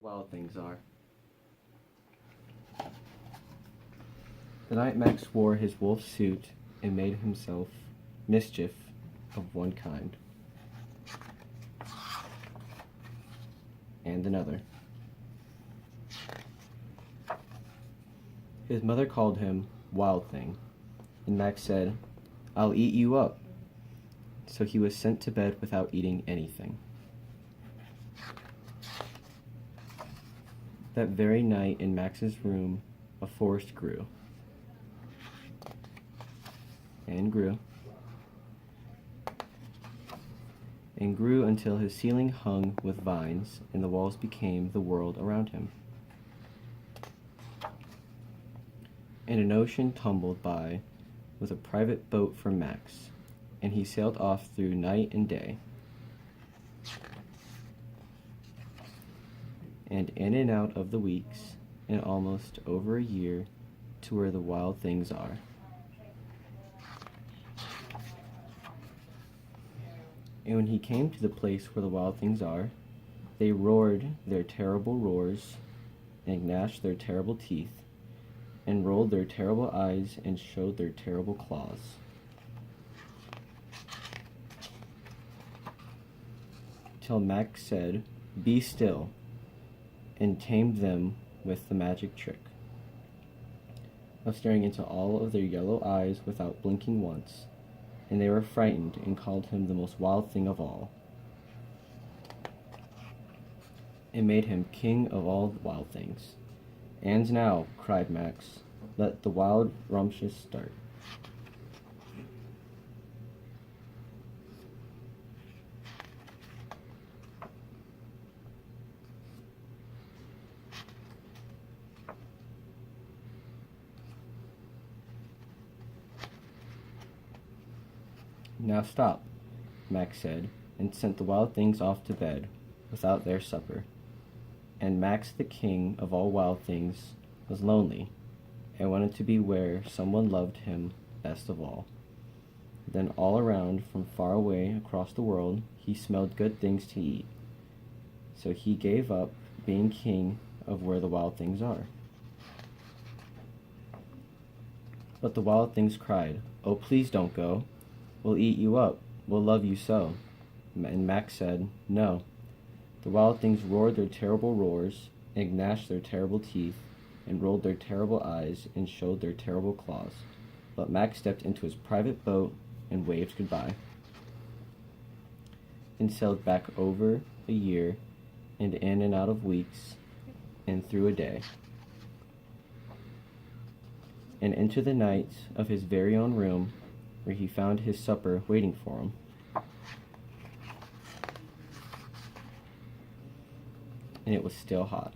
Wild things are. The night Max wore his wolf suit and made himself mischief of one kind and another. His mother called him Wild Thing, and Max said, "I'll eat you up." So he was sent to bed without eating anything. That very night in Max's room, a forest grew. And grew. And grew until his ceiling hung with vines, and the walls became the world around him. And an ocean tumbled by with a private boat for Max, and he sailed off through night and day. And in and out of the weeks, and almost over a year, to where the wild things are. And when he came to the place where the wild things are, they roared their terrible roars, and gnashed their terrible teeth, and rolled their terrible eyes, and showed their terrible claws. Till Max said, "Be still," and tamed them with the magic trick of staring into all of their yellow eyes without blinking once, and they were frightened and called him the most wild thing of all, and made him king of all the wild things. "And now," cried Max, "let the wild rumpus start." "Now stop," Max said, and sent the wild things off to bed without their supper. And Max, the king of all wild things, was lonely, and wanted to be where someone loved him best of all. Then all around, from far away across the world, he smelled good things to eat. So he gave up being king of where the wild things are. But the wild things cried, "Oh, please don't go. We'll eat you up. We'll love you so." And Max said, "No." The wild things roared their terrible roars, and gnashed their terrible teeth, and rolled their terrible eyes, and showed their terrible claws. But Max stepped into his private boat and waved goodbye, and sailed back over a year, and in and out of weeks, and through a day, and into the night of his very own room, where he found his supper waiting for him. And it was still hot.